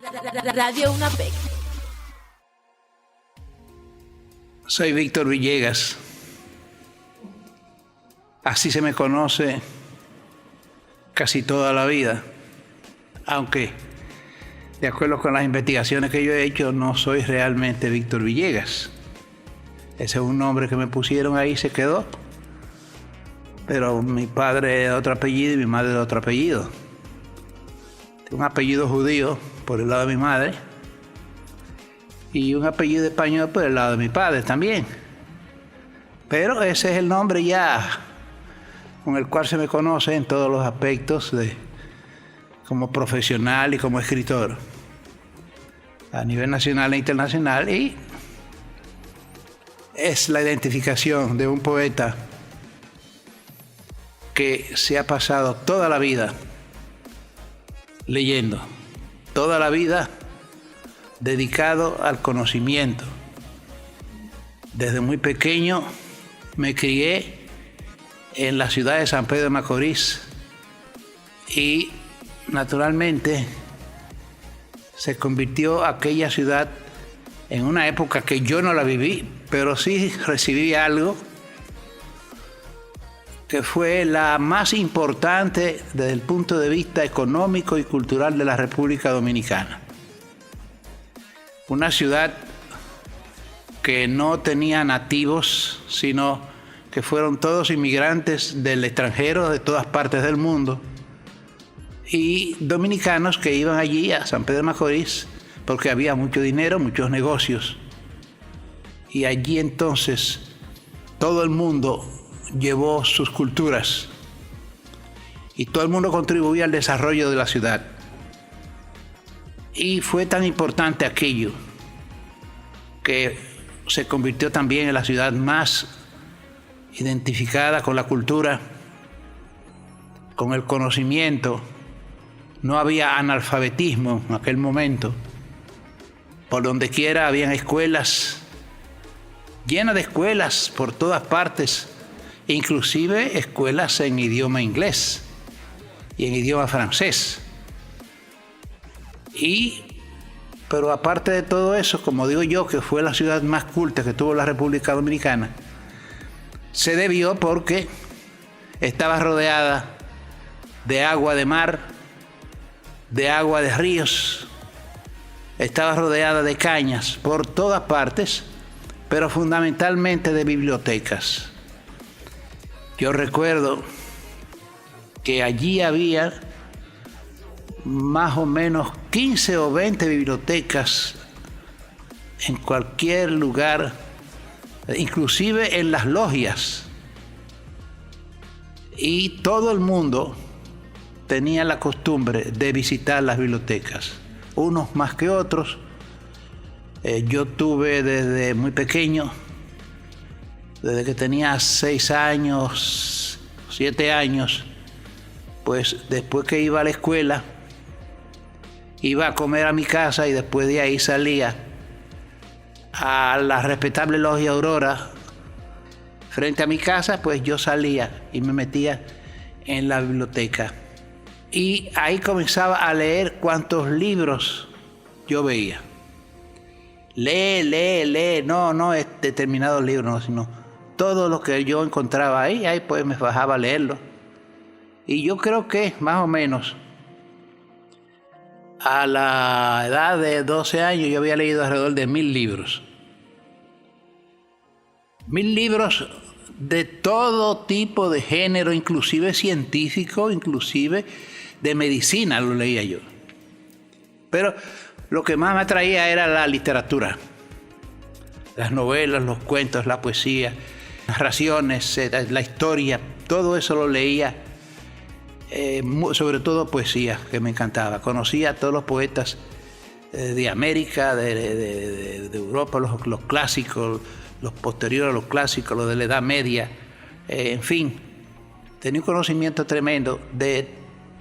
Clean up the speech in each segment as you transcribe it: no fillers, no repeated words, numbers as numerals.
Radio UNAPEC. Soy Víctor Villegas. Así se me conoce casi toda la vida, aunque de acuerdo con las investigaciones que yo he hecho, no soy realmente Víctor Villegas. Ese es un nombre que me pusieron ahí y se quedó. Pero mi padre es de otro apellido y mi madre de otro apellido. Tengo un apellido judío por el lado de mi madre y un apellido español por el lado de mi padre también. Pero ese es el nombre ya con el cual se me conoce en todos los aspectos como profesional y como escritor a nivel nacional e internacional, y es la identificación de un poeta que se ha pasado toda la vida leyendo, toda la vida dedicado al conocimiento. Desde muy pequeño me crié en la ciudad de San Pedro de Macorís y naturalmente se convirtió aquella ciudad en una época que yo no la viví, pero sí recibí algo que fue la más importante desde el punto de vista económico y cultural de la República Dominicana. Una ciudad que no tenía nativos, sino que fueron todos inmigrantes del extranjero, de todas partes del mundo, y dominicanos que iban allí a San Pedro de Macorís porque había mucho dinero, muchos negocios. Y allí entonces todo el mundo llevó sus culturas y todo el mundo contribuía al desarrollo de la ciudad. Y fue tan importante aquello que se convirtió también en la ciudad más identificada con la cultura, con el conocimiento. No había analfabetismo en aquel momento. Por donde quiera habían escuelas, llenas de escuelas por todas partes, inclusive escuelas en idioma inglés y en idioma francés. Pero aparte de todo eso, como digo yo, que fue la ciudad más culta que tuvo la República Dominicana, se debió porque estaba rodeada de agua de mar, de agua de ríos, estaba rodeada de cañas por todas partes, pero fundamentalmente de bibliotecas. Yo recuerdo que allí había más o menos 15 o 20 bibliotecas en cualquier lugar, inclusive en las logias. Y todo el mundo tenía la costumbre de visitar las bibliotecas, unos más que otros. Yo tuve desde muy pequeño, desde que tenía 6 años, 7 años, pues después que iba a la escuela, iba a comer a mi casa y después de ahí salía a la respetable logia Aurora. Frente a mi casa, pues yo salía y me metía en la biblioteca. Y ahí comenzaba a leer cuantos libros yo veía. Lee, no es determinados libros, no, sino todo lo que yo encontraba ahí pues me bajaba a leerlo. Y yo creo que más o menos a la edad de 12 años yo había leído alrededor de 1000 libros. 1000 libros de todo tipo de género, inclusive científico, inclusive de medicina lo leía yo. Pero lo que más me atraía era la literatura, las novelas, los cuentos, la poesía, narraciones, la historia, todo eso lo leía, sobre todo poesía, que me encantaba. Conocía a todos los poetas de América, de Europa, los clásicos, los posteriores a los clásicos, los de la Edad Media, en fin, tenía un conocimiento tremendo de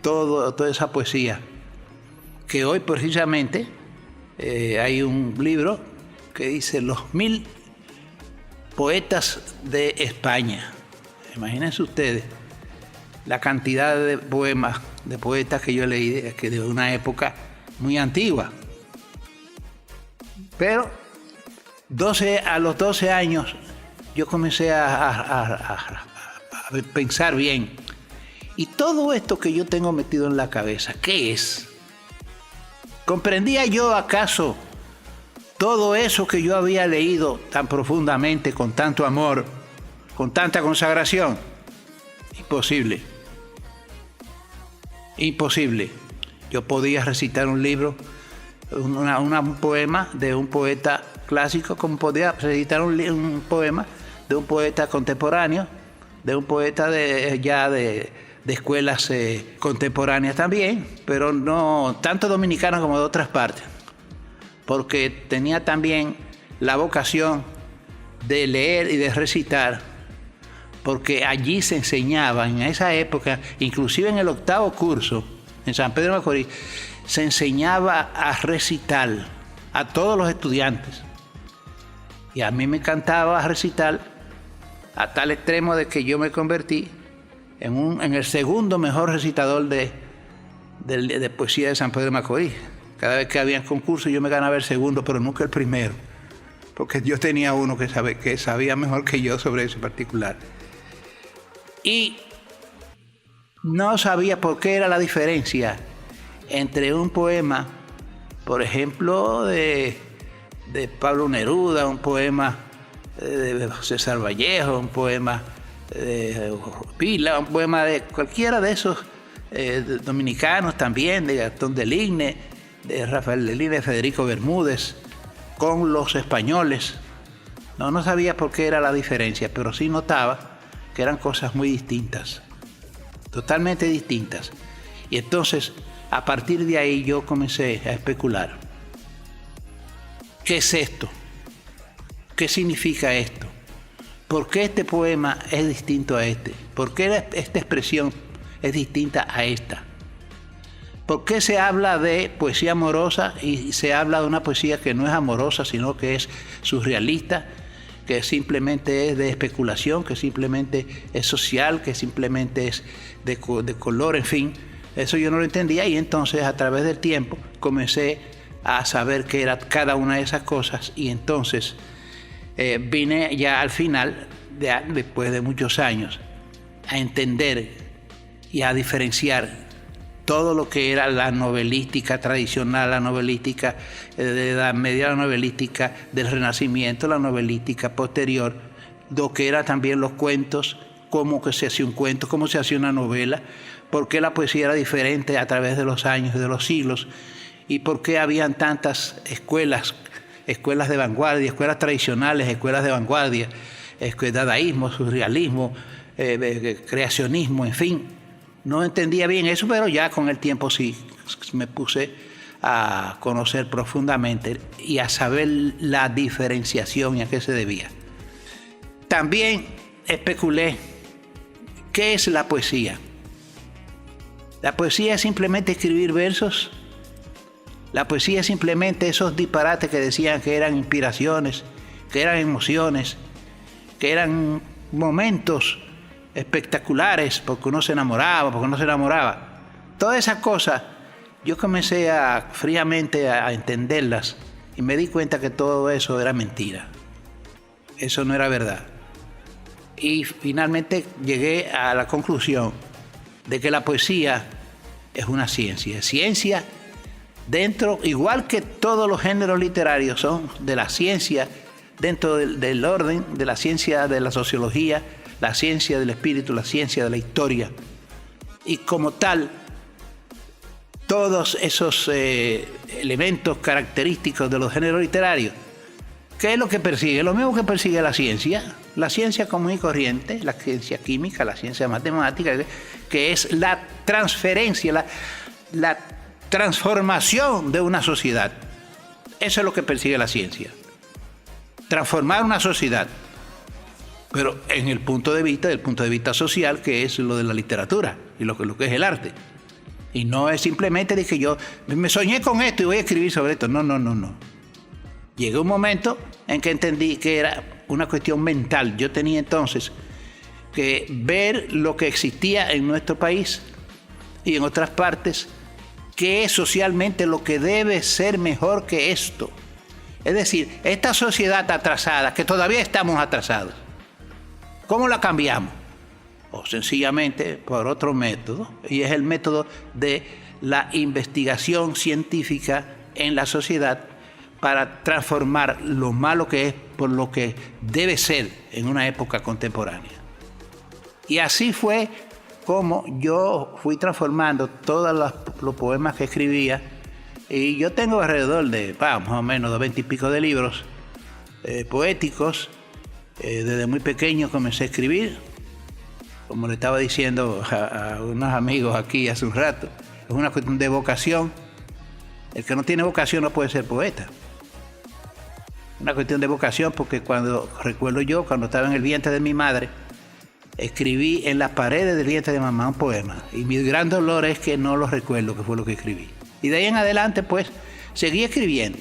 toda esa poesía, que hoy precisamente hay un libro que dice los 1000 poetas de España. Imagínense ustedes la cantidad de poemas, de poetas que yo leí de una época muy antigua, Pero a los 12 años yo comencé a pensar bien. Y todo esto que yo tengo metido en la cabeza, ¿qué es? ¿Comprendía yo acaso todo eso que yo había leído tan profundamente, con tanto amor, con tanta consagración? Imposible. Imposible. Yo podía recitar un libro, un poema de un poeta clásico, como podía recitar un poema de un poeta contemporáneo, de un poeta de escuelas contemporáneas también, pero no tanto dominicanas como de otras partes, porque tenía también la vocación de leer y de recitar, porque allí se enseñaba en esa época, inclusive en el 8º curso, en San Pedro de Macorís, se enseñaba a recitar a todos los estudiantes. Y a mí me encantaba recitar a tal extremo de que yo me convertí en el segundo mejor recitador de poesía de San Pedro de Macorís. Cada vez que había concursos yo me ganaba el segundo, pero nunca el primero, porque yo tenía uno que sabía mejor que yo sobre ese particular. Y no sabía por qué era la diferencia entre un poema, por ejemplo, de Pablo Neruda, un poema de César Vallejo, un poema de Pila, un poema de cualquiera de esos dominicanos también, de Gastón de Ligne, de Rafael de Ligne, de Federico Bermúdez, con los españoles. No sabía por qué era la diferencia, pero sí notaba que eran cosas muy distintas, totalmente distintas. Y entonces, a partir de ahí yo comencé a especular. ¿Qué es esto? ¿Qué significa esto? ¿Por qué este poema es distinto a este? ¿Por qué esta expresión es distinta a esta? ¿Por qué se habla de poesía amorosa y se habla de una poesía que no es amorosa, sino que es surrealista, que simplemente es de especulación, que simplemente es social, que simplemente es de color, en fin? Eso yo no lo entendía, y entonces a través del tiempo comencé a saber qué era cada una de esas cosas, y entonces vine ya al final, después de muchos años, a entender y a diferenciar todo lo que era la novelística tradicional, la novelística de la media, la novelística del Renacimiento, la novelística posterior, lo que eran también los cuentos, cómo que se hacía un cuento, cómo se hacía una novela, por qué la poesía era diferente a través de los años y de los siglos, y por qué habían tantas escuelas de vanguardia, escuelas tradicionales, escuelas de vanguardia, dadaísmo, surrealismo, creacionismo, en fin. No entendía bien eso, pero ya con el tiempo sí me puse a conocer profundamente y a saber la diferenciación y a qué se debía. También especulé, ¿qué es la poesía? ¿La poesía es simplemente escribir versos? ¿La poesía es simplemente esos disparates que decían que eran inspiraciones, que eran emociones, que eran momentos espectaculares porque uno se enamoraba, porque no se enamoraba? Todas esas cosas yo comencé fríamente a entenderlas, y me di cuenta que todo eso era mentira. Eso no era verdad. Y finalmente llegué a la conclusión de que la poesía es una ciencia. Ciencia dentro, igual que todos los géneros literarios son de la ciencia, dentro del orden de la ciencia de la sociología, la ciencia del espíritu, la ciencia de la historia. Y como tal, todos esos elementos característicos de los géneros literarios, ¿qué es lo que persigue? Lo mismo que persigue la ciencia común y corriente, la ciencia química, la ciencia matemática, que es la transferencia, la transformación de una sociedad. Eso es lo que persigue la ciencia. Transformar una sociedad, pero en el punto de vista social, que es lo de la literatura y lo que es el arte. Y no es simplemente de que yo me soñé con esto y voy a escribir sobre esto. No. Llegó un momento en que entendí que era una cuestión mental. Yo tenía entonces que ver lo que existía en nuestro país y en otras partes, que es socialmente lo que debe ser mejor que esto, Es decir, esta sociedad atrasada, que todavía estamos atrasados, ¿cómo la cambiamos? O sencillamente por otro método, y es el método de la investigación científica en la sociedad para transformar lo malo que es por lo que debe ser en una época contemporánea. Y así fue como yo fui transformando todos los poemas que escribía, y yo tengo alrededor de más o menos de 20 y pico de libros poéticos. Desde muy pequeño comencé a escribir, como le estaba diciendo a unos amigos aquí hace un rato, es una cuestión de vocación. El que no tiene vocación no puede ser poeta. Una cuestión de vocación, porque recuerdo yo, cuando estaba en el vientre de mi madre, escribí en las paredes del vientre de mamá un poema, y mi gran dolor es que no lo recuerdo qué fue lo que escribí. Y de ahí en adelante, pues, seguí escribiendo.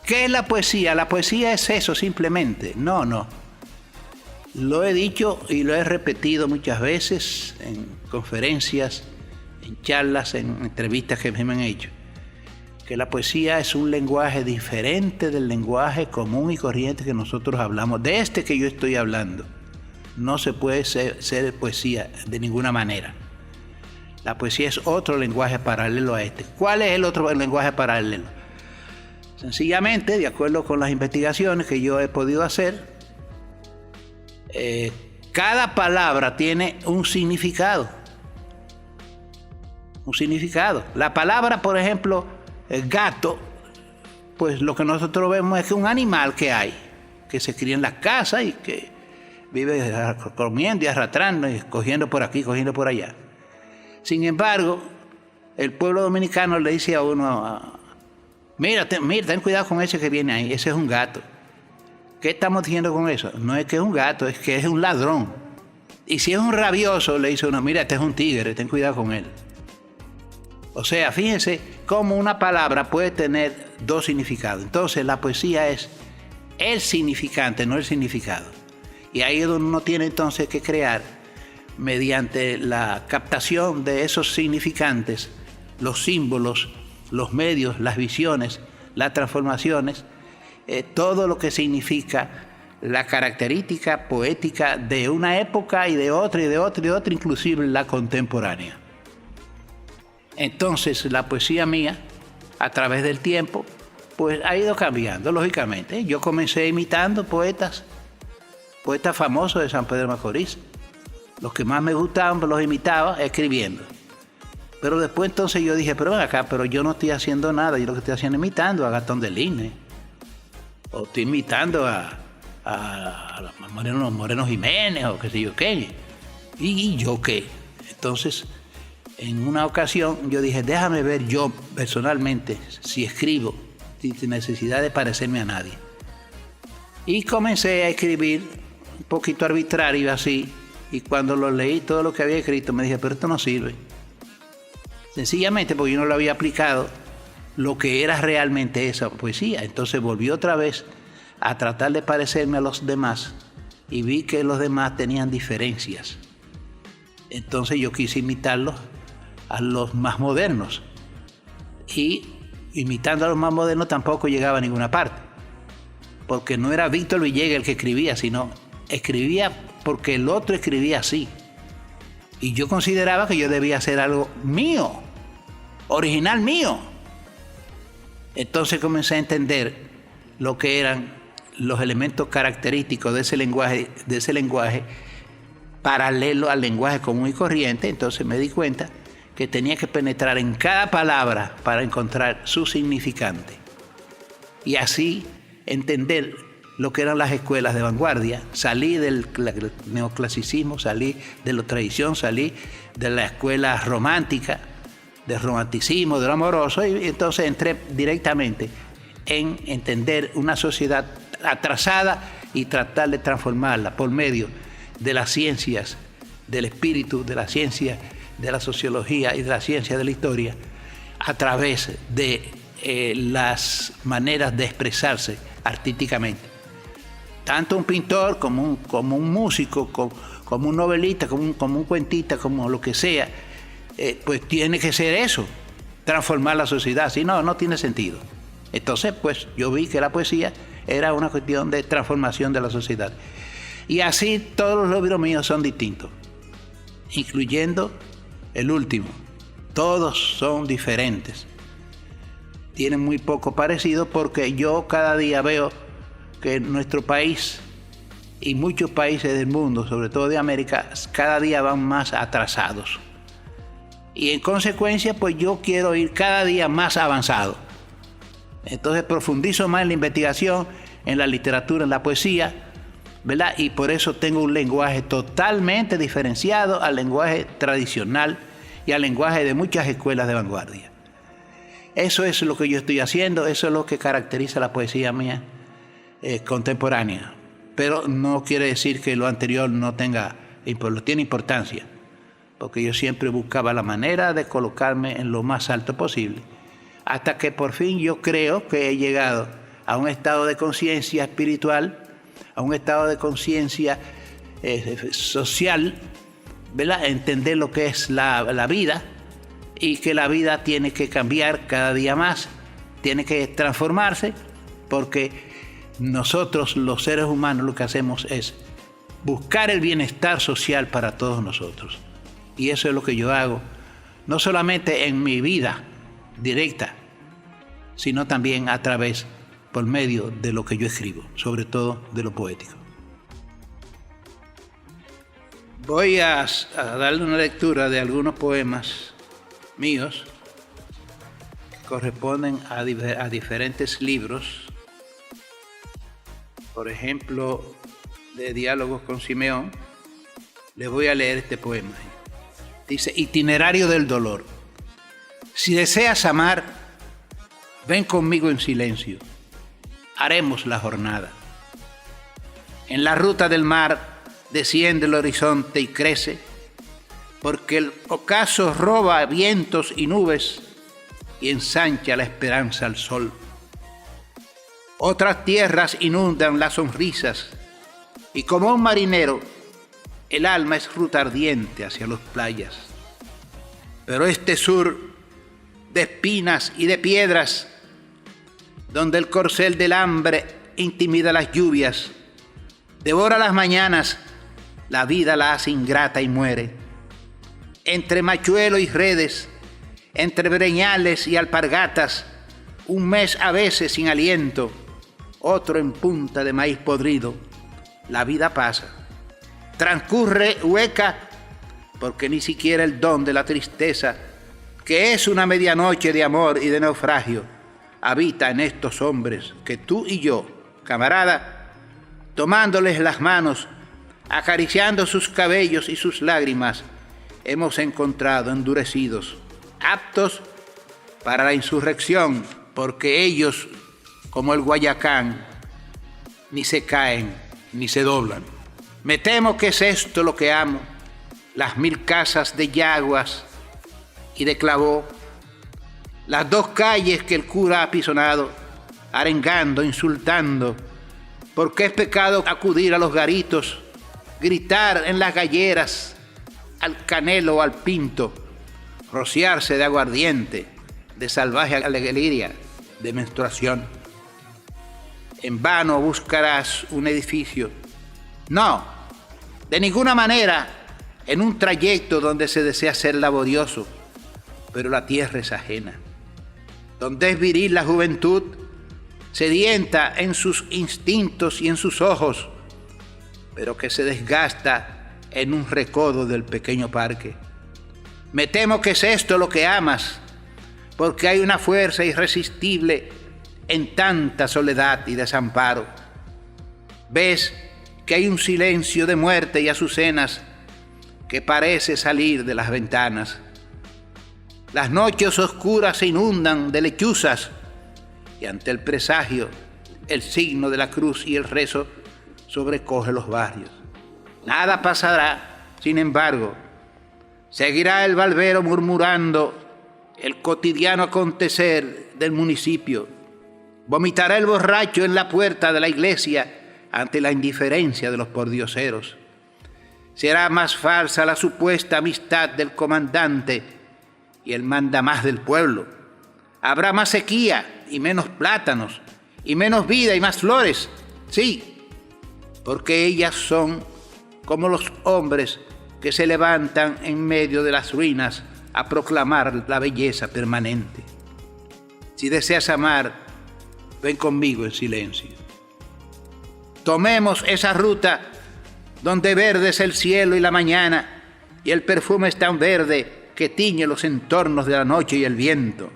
¿Qué es la poesía? La poesía es eso, simplemente. No. Lo he dicho y lo he repetido muchas veces en conferencias, en charlas, en entrevistas que me han hecho, que la poesía es un lenguaje diferente del lenguaje común y corriente que nosotros hablamos. De este que yo estoy hablando, no se puede ser poesía de ninguna manera. La poesía es otro lenguaje paralelo a este. ¿Cuál es el otro lenguaje paralelo? Sencillamente, de acuerdo con las investigaciones que yo he podido hacer, cada palabra tiene un significado. Un significado. La palabra, por ejemplo, el gato, pues lo que nosotros vemos es que un animal que se cría en las casas y que vive comiendo y arrastrando y cogiendo por aquí, cogiendo por allá. Sin embargo, el pueblo dominicano le dice a uno, mira, ten cuidado con ese que viene ahí, ese es un gato. ¿Qué estamos diciendo con eso? No es que es un gato, es que es un ladrón. Y si es un rabioso, le dice uno, mira, este es un tigre, ten cuidado con él. O sea, fíjense cómo una palabra puede tener dos significados. Entonces, la poesía es el significante, no el significado. Y ahí es donde uno tiene entonces que crear, mediante la captación de esos significantes, los símbolos, los medios, las visiones, las transformaciones, todo lo que significa la característica poética de una época y de otra y de otra y de otra, inclusive la contemporánea. Entonces la poesía mía, a través del tiempo, pues ha ido cambiando, lógicamente. Yo comencé imitando poetas famosos de San Pedro de Macorís. Los que más me gustaban, los imitaba escribiendo. Pero después entonces yo dije, pero ven acá, pero yo no estoy haciendo nada, yo lo que estoy haciendo es imitando a Gastón del Line. O estoy imitando a Moreno Jiménez, o qué sé yo qué. ¿Y yo qué? Entonces, en una ocasión yo dije, déjame ver yo personalmente si escribo sin necesidad de parecerme a nadie. Y comencé a escribir un poquito arbitrario así, y cuando lo leí todo lo que había escrito me dije, pero esto no sirve. Sencillamente porque yo no lo había aplicado lo que era realmente esa poesía. Entonces volví otra vez a tratar de parecerme a los demás y vi que los demás tenían diferencias. Entonces yo quise imitarlos a los más modernos, y imitando a los más modernos tampoco llegaba a ninguna parte, porque no era Víctor Villegas el que escribía, sino escribía porque el otro escribía así, y yo consideraba que yo debía hacer algo mío, original mío. Entonces comencé a entender lo que eran los elementos característicos de ese lenguaje paralelo al lenguaje común y corriente. Entonces me di cuenta que tenía que penetrar en cada palabra para encontrar su significante, y así entender lo que eran las escuelas de vanguardia. Salí del neoclasicismo, salí de la tradición, salí de la escuela romántica, del romanticismo, del amoroso, y entonces entré directamente en entender una sociedad atrasada y tratar de transformarla por medio de las ciencias del espíritu, de la ciencia de la sociología y de la ciencia de la historia, a través de las maneras de expresarse artísticamente. Tanto un pintor como un músico, como un novelista, como un cuentista, como lo que sea, pues tiene que ser eso, transformar la sociedad. Si no, no tiene sentido. Entonces, pues yo vi que la poesía era una cuestión de transformación de la sociedad. Y así todos los libros míos son distintos, incluyendo el último. Todos son diferentes. Tienen muy poco parecido porque yo cada día veo que nuestro país y muchos países del mundo, sobre todo de América, cada día van más atrasados. Y en consecuencia, pues yo quiero ir cada día más avanzado. Entonces profundizo más en la investigación, en la literatura, en la poesía, ¿verdad? Y por eso tengo un lenguaje totalmente diferenciado al lenguaje tradicional y al lenguaje de muchas escuelas de vanguardia. Eso es lo que yo estoy haciendo, eso es lo que caracteriza la poesía mía contemporánea. Pero no quiere decir que lo anterior no tiene importancia, porque yo siempre buscaba la manera de colocarme en lo más alto posible, hasta que por fin yo creo que he llegado a un estado de conciencia espiritual, a un estado de conciencia social, ¿verdad? Entender lo que es la vida, y que la vida tiene que cambiar cada día más, tiene que transformarse, porque nosotros los seres humanos lo que hacemos es buscar el bienestar social para todos nosotros. Y eso es lo que yo hago, no solamente en mi vida directa, sino también a través, por medio de lo que yo escribo, sobre todo de lo poético. Voy a darle una lectura de algunos poemas míos que corresponden a diferentes libros. Por ejemplo, de Diálogos con Simeón, les voy a leer este poema. Dice: Itinerario del dolor. Si deseas amar, ven conmigo en silencio. Haremos la jornada. En la ruta del mar desciende el horizonte y crece, porque el ocaso roba vientos y nubes y ensancha la esperanza al sol. Otras tierras inundan las sonrisas y como un marinero el alma es ruta ardiente hacia las playas. Pero este sur de espinas y de piedras, donde el corcel del hambre intimida las lluvias, devora las mañanas, la vida la hace ingrata y muere. Entre machuelo y redes, entre breñales y alpargatas, un mes a veces sin aliento, otro en punta de maíz podrido, la vida pasa. Transcurre hueca, porque ni siquiera el don de la tristeza, que es una medianoche de amor y de naufragio, habita en estos hombres que tú y yo, camarada, tomándoles las manos, acariciando sus cabellos y sus lágrimas, hemos encontrado endurecidos, aptos para la insurrección, porque ellos, como el Guayacán, ni se caen ni se doblan. Me temo que es esto lo que amo, las 1000 casas de yaguas y de clavó, las 2 calles que el cura ha apisonado, arengando, insultando, porque es pecado acudir a los garitos, gritar en las galleras, al canelo o al pinto, rociarse de aguardiente, de salvaje alegría, de menstruación. En vano buscarás un edificio. No, de ninguna manera en un trayecto donde se desea ser laborioso, pero la tierra es ajena. Donde es viril la juventud, sedienta en sus instintos y en sus ojos, pero que se desgasta en un recodo del pequeño parque. Me temo que es esto lo que amas, porque hay una fuerza irresistible en tanta soledad y desamparo. Ves que hay un silencio de muerte y azucenas que parece salir de las ventanas. Las noches oscuras se inundan de lechuzas y ante el presagio, el signo de la cruz y el rezo sobrecoge los barrios. Nada pasará, sin embargo. Seguirá el barbero murmurando el cotidiano acontecer del municipio. Vomitará el borracho en la puerta de la iglesia ante la indiferencia de los pordioseros. Será más falsa la supuesta amistad del comandante y el mandamás del pueblo. Habrá más sequía y menos plátanos, y menos vida y más flores. Sí, porque ellas son como los hombres que se levantan en medio de las ruinas a proclamar la belleza permanente. Si deseas amar, ven conmigo en silencio. Tomemos esa ruta donde verde es el cielo y la mañana, y el perfume es tan verde que tiñe los entornos de la noche y el viento.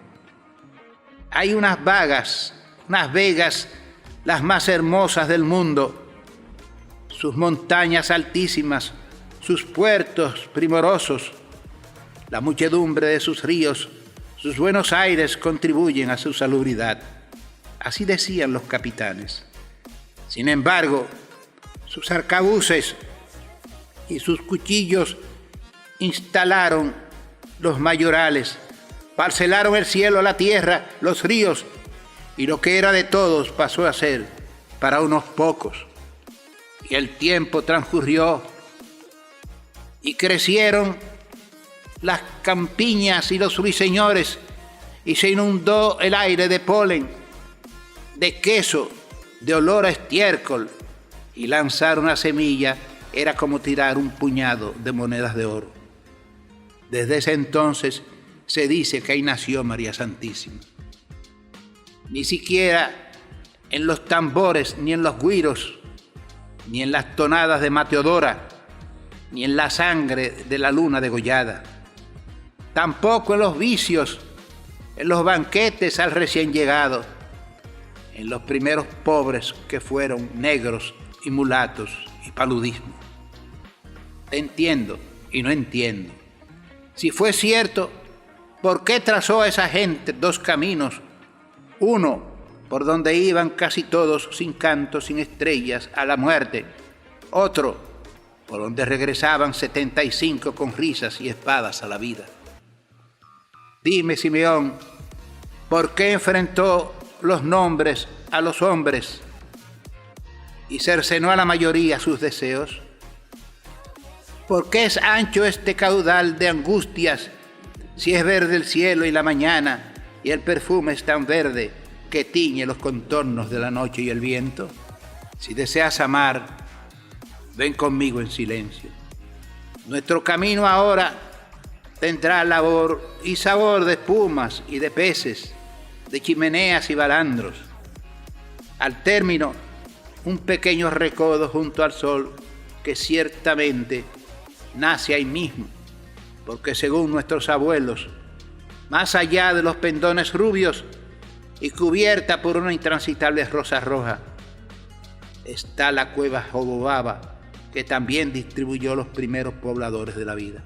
Hay unas vegas, las más hermosas del mundo, sus montañas altísimas, sus puertos primorosos, la muchedumbre de sus ríos, sus buenos aires contribuyen a su salubridad. Así decían los capitanes. Sin embargo, sus arcabuces y sus cuchillos instalaron los mayorales, parcelaron el cielo, la tierra, los ríos, y lo que era de todos pasó a ser para unos pocos. Y el tiempo transcurrió y crecieron las campiñas y los ruiseñores, y se inundó el aire de polen, de queso, de olor a estiércol, y lanzar una semilla era como tirar un puñado de monedas de oro. Desde ese entonces se dice que ahí nació María Santísima. Ni siquiera en los tambores, ni en los güiros, ni en las tonadas de Mateodora, ni en la sangre de la luna degollada, tampoco en los vicios, en los banquetes al recién llegado, en los primeros pobres que fueron negros y mulatos y paludismo. Entiendo y no entiendo. Si fue cierto, ¿por qué trazó a esa gente dos caminos? Uno, por donde iban casi todos sin canto, sin estrellas, a la muerte. Otro, por donde regresaban 75 con risas y espadas a la vida. Dime, Simeón, ¿por qué enfrentó los nombres a los hombres y cercenó a la mayoría sus deseos? ¿Por qué es ancho este caudal de angustias si es verde el cielo y la mañana y el perfume es tan verde que tiñe los contornos de la noche y el viento? Si deseas amar, ven conmigo en silencio. Nuestro camino ahora tendrá labor y sabor de espumas y de peces, de chimeneas y balandros. Al término, un pequeño recodo junto al sol que ciertamente nace ahí mismo, porque según nuestros abuelos, más allá de los pendones rubios y cubierta por una intransitable rosa roja, está la cueva Jobobaba, que también distribuyó los primeros pobladores de la vida.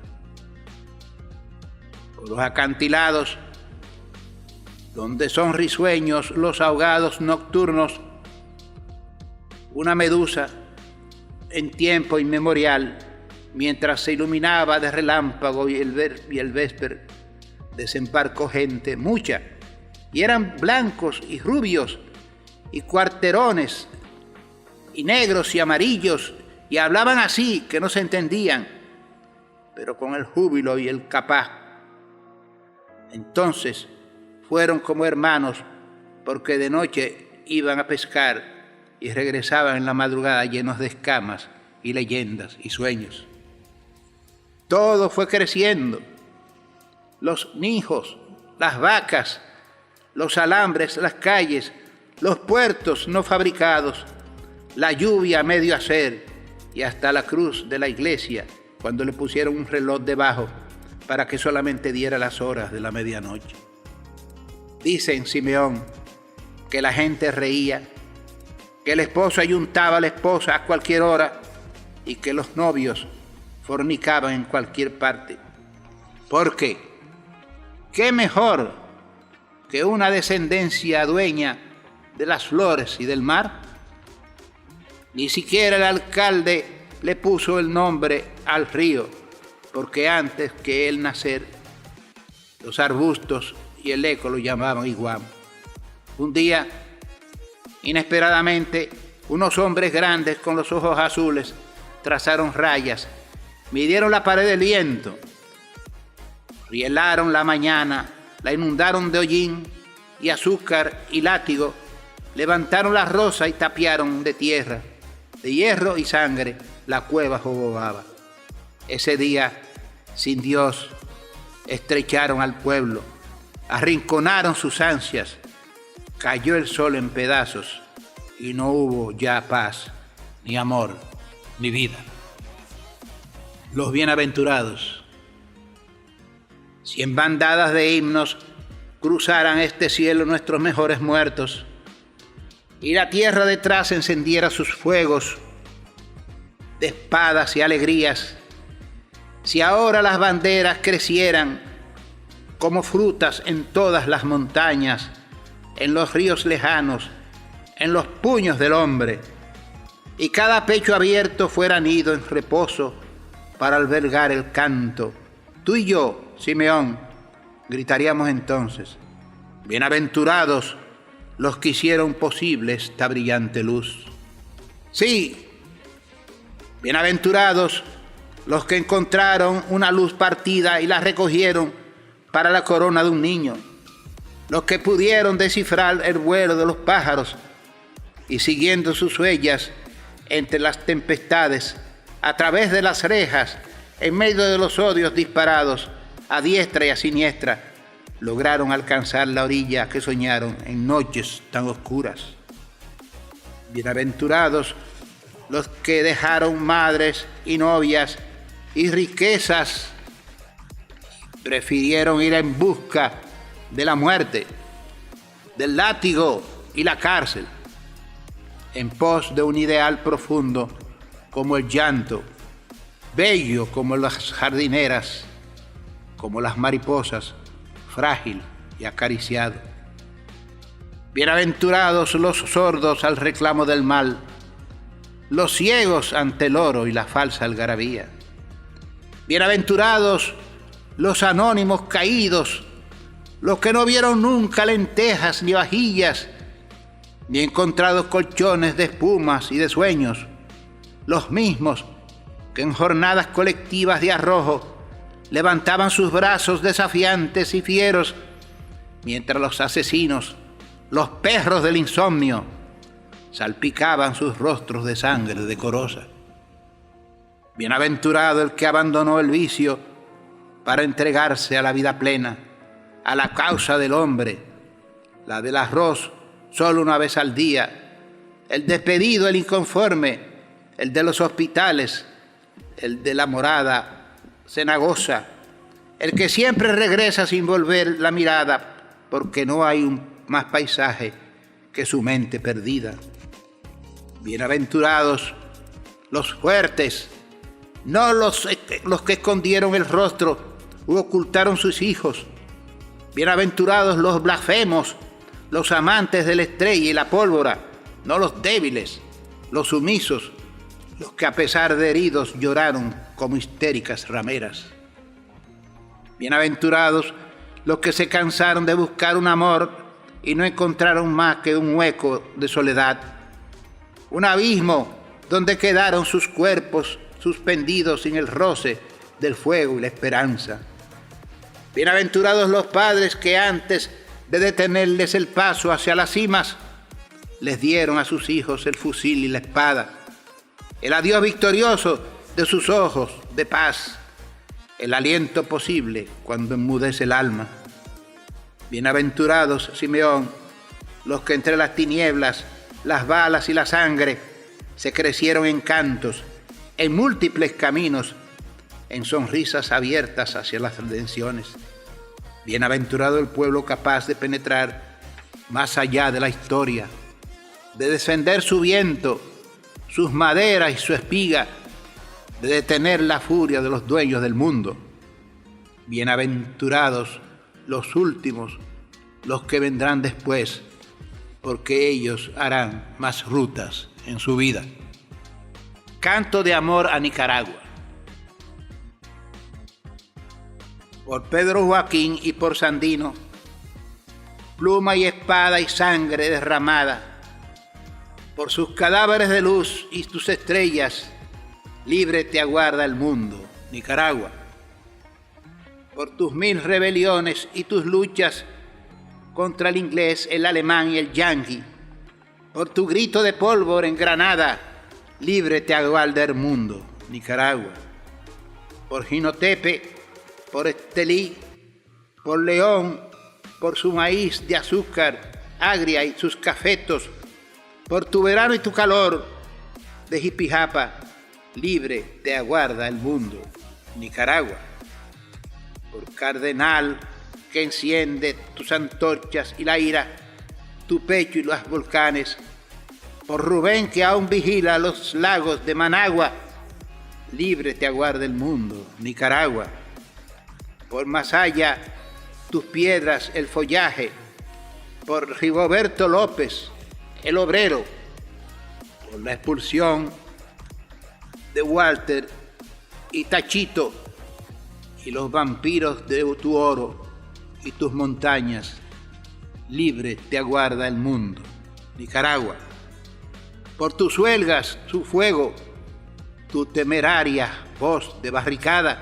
Por los acantilados, donde son risueños los ahogados nocturnos, una medusa en tiempo inmemorial, mientras se iluminaba de relámpago y el vesper, desembarcó gente, mucha, y eran blancos y rubios, y cuarterones, y negros y amarillos, y hablaban así que no se entendían, pero con el júbilo y el capaz. Entonces fueron como hermanos, porque de noche iban a pescar y regresaban en la madrugada llenos de escamas y leyendas y sueños. Todo fue creciendo. Los nijos, las vacas, los alambres, las calles, los puertos no fabricados, la lluvia a medio hacer y hasta la cruz de la iglesia cuando le pusieron un reloj debajo para que solamente diera las horas de la medianoche. Dicen, Simeón, que la gente reía, que el esposo ayuntaba a la esposa a cualquier hora y que los novios fornicaban en cualquier parte. ¿Por qué? ¿Qué mejor que una descendencia dueña de las flores y del mar? Ni siquiera el alcalde le puso el nombre al río, porque antes que él nacer, los arbustos y el eco lo llamaban iguam. Un día, inesperadamente, unos hombres grandes con los ojos azules trazaron rayas, midieron la pared del viento, rielaron la mañana, la inundaron de hollín y azúcar y látigo, levantaron la rosa y tapiaron de tierra, de hierro y sangre, la cueva jobobaba. Ese día, sin Dios, estrecharon al pueblo, arrinconaron sus ansias, cayó el sol en pedazos y no hubo ya paz, ni amor, ni vida. Los bienaventurados, si en bandadas de himnos cruzaran este cielo nuestros mejores muertos, y la tierra detrás encendiera sus fuegos de espadas y alegrías, si ahora las banderas crecieran como frutas en todas las montañas, en los ríos lejanos, en los puños del hombre, y cada pecho abierto fuera nido en reposo para albergar el canto, tú y yo, Simeón, gritaríamos entonces: bienaventurados los que hicieron posible esta brillante luz. Sí, bienaventurados los que encontraron una luz partida y la recogieron para la corona de un niño, los que pudieron descifrar el vuelo de los pájaros y siguiendo sus huellas entre las tempestades, a través de las rejas, en medio de los odios disparados a diestra y a siniestra, lograron alcanzar la orilla que soñaron en noches tan oscuras. Bienaventurados los que dejaron madres y novias y riquezas, prefirieron ir en busca de la muerte, del látigo y la cárcel, en pos de un ideal profundo como el llanto, bello como las jardineras, como las mariposas, frágil y acariciado. Bienaventurados los sordos al reclamo del mal, los ciegos ante el oro y la falsa algarabía. Bienaventurados los anónimos caídos, los que no vieron nunca lentejas ni vajillas, ni encontrados colchones de espumas y de sueños, los mismos que en jornadas colectivas de arrojo levantaban sus brazos desafiantes y fieros, mientras los asesinos, los perros del insomnio, salpicaban sus rostros de sangre decorosa. Bienaventurado el que abandonó el vicio para entregarse a la vida plena, a la causa del hombre, la del arroz solo una vez al día, el despedido, el inconforme, el de los hospitales, el de la morada cenagosa, el que siempre regresa sin volver la mirada porque no hay más paisaje que su mente perdida. Bienaventurados los fuertes, no los que escondieron el rostro u ocultaron sus hijos. Bienaventurados los blasfemos, los amantes de la estrella y la pólvora, no los débiles, los sumisos, los que a pesar de heridos lloraron como histéricas rameras. Bienaventurados los que se cansaron de buscar un amor y no encontraron más que un hueco de soledad, un abismo donde quedaron sus cuerpos suspendidos sin el roce del fuego y la esperanza. Bienaventurados los padres que antes de detenerles el paso hacia las cimas, les dieron a sus hijos el fusil y la espada, el adiós victorioso de sus ojos de paz, el aliento posible cuando enmudece el alma. Bienaventurados, Simeón, los que entre las tinieblas, las balas y la sangre se crecieron en cantos, en múltiples caminos, en sonrisas abiertas hacia las redenciones. Bienaventurado el pueblo capaz de penetrar más allá de la historia, de defender su viento, sus maderas y su espiga, de detener la furia de los dueños del mundo. Bienaventurados los últimos, los que vendrán después, porque ellos harán más rutas en su vida. Canto de amor a Nicaragua. Por Pedro Joaquín y por Sandino, pluma y espada y sangre derramada, por sus cadáveres de luz y tus estrellas, libre te aguarda el mundo, Nicaragua. Por tus 1000 rebeliones y tus luchas, contra el inglés, el alemán y el yanqui. Por tu grito de pólvora en Granada, libre te aguarda el mundo, Nicaragua. Por Jinotepe, por Estelí, por León, por su maíz de azúcar agria y sus cafetos, por tu verano y tu calor de Jipijapa, libre te aguarda el mundo, Nicaragua. Por Cardenal, que enciende tus antorchas y la ira, tu pecho y los volcanes, por Rubén, que aún vigila los lagos de Managua, libre te aguarda el mundo, Nicaragua. Por Masaya, tus piedras, el follaje, por Rigoberto López, el obrero, por la expulsión de Walter y Tachito y los vampiros de tu oro y tus montañas, libre te aguarda el mundo, Nicaragua. Por tus huelgas, su fuego, tu temeraria voz de barricada,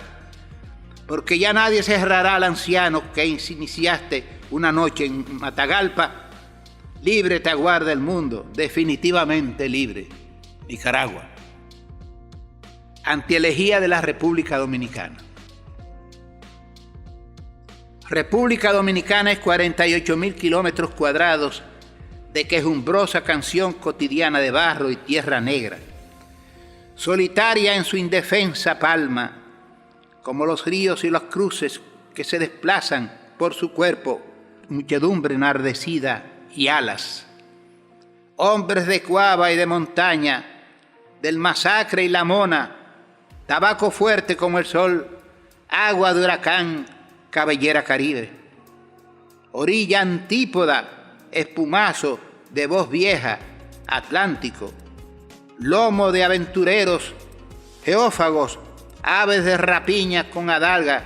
porque ya nadie cerrará al anciano que iniciaste una noche en Matagalpa, libre te aguarda el mundo, definitivamente libre, Nicaragua. Antielegía de la República Dominicana. República Dominicana es 48.000 kilómetros cuadrados de quejumbrosa canción cotidiana de barro y tierra negra, solitaria en su indefensa palma, como los ríos y los cruces que se desplazan por su cuerpo, muchedumbre enardecida y alas. Hombres de cuava y de montaña, del masacre y la mona, tabaco fuerte como el sol, agua de huracán, cabellera caribe. Orilla antípoda, espumazo de voz vieja, Atlántico. Lomo de aventureros, geófagos, aves de rapiña con adalga,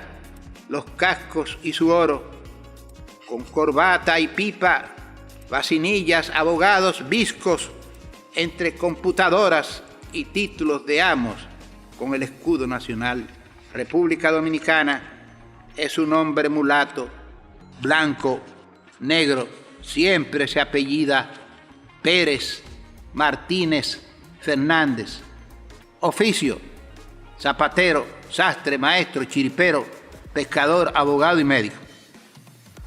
los cascos y su oro, con corbata y pipa, vacinillas, abogados, viscos, entre computadoras y títulos de amos, con el escudo nacional. República Dominicana es un hombre mulato, blanco, negro, siempre se apellida Pérez, Martínez, Fernández. Oficio: zapatero, sastre, maestro, chiripero, pescador, abogado y médico.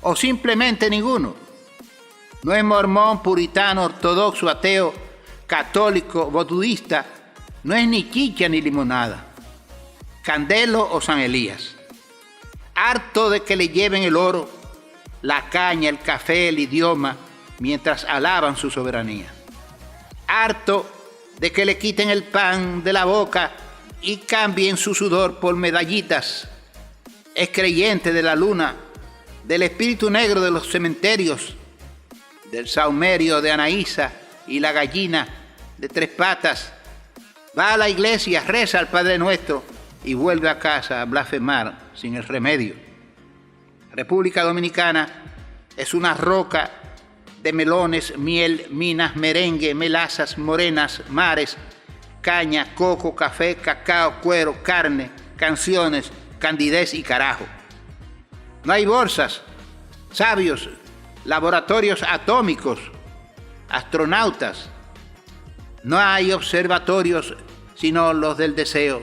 O simplemente ninguno. No es mormón, puritano, ortodoxo, ateo, católico, budista. No es ni chicha ni limonada. Candelo o San Elías. Harto de que le lleven el oro, la caña, el café, el idioma, mientras alaban su soberanía. Harto de que le quiten el pan de la boca y cambien su sudor por medallitas. Es creyente de la luna, del espíritu negro de los cementerios, del saumerio de Anaísa y la gallina de tres patas. Va a la iglesia, reza al Padre Nuestro y vuelve a casa a blasfemar sin el remedio. República Dominicana es una roca de melones, miel, minas, merengue, melazas, morenas, mares, caña, coco, café, cacao, cuero, carne, canciones, candidez y carajo. No hay bolsas, sabios, laboratorios atómicos, astronautas. No hay observatorios sino los del deseo.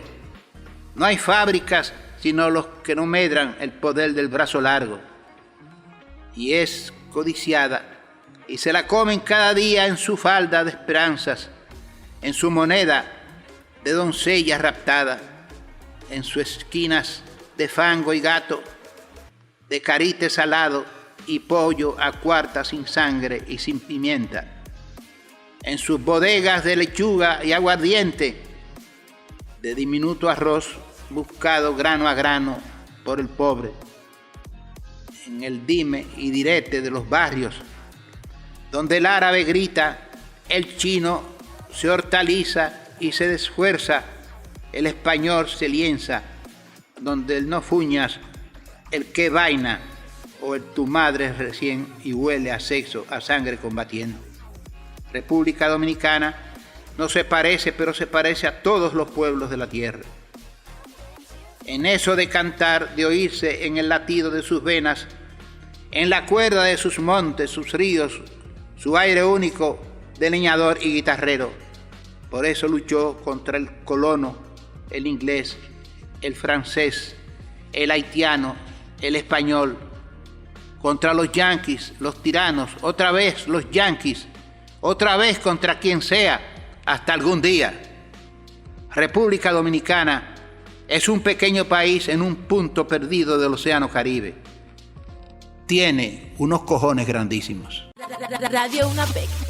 No hay fábricas sino los que no medran el poder del brazo largo. Y es codiciada y se la comen cada día en su falda de esperanzas, en su moneda de doncella raptada, en sus esquinas de fango y gato, de carite salado y pollo a cuarta sin sangre y sin pimienta, en sus bodegas de lechuga y aguardiente, de diminuto arroz buscado grano a grano por el pobre, en el dime y direte de los barrios, donde el árabe grita, el chino se hortaliza y se desfuerza, el español se lienza, donde el no fuñas, el que vaina, o el tu madre recién y huele a sexo, a sangre combatiendo. República Dominicana no se parece, pero se parece a todos los pueblos de la tierra. En eso de cantar, de oírse en el latido de sus venas, en la cuerda de sus montes, sus ríos, su aire único de leñador y guitarrero. Por eso luchó contra el colono, el inglés, el francés, el haitiano, el español, contra los yanquis, los tiranos, otra vez los yanquis, otra vez contra quien sea, hasta algún día. República Dominicana es un pequeño país en un punto perdido del Océano Caribe. Tiene unos cojones grandísimos. Radio UNAPEC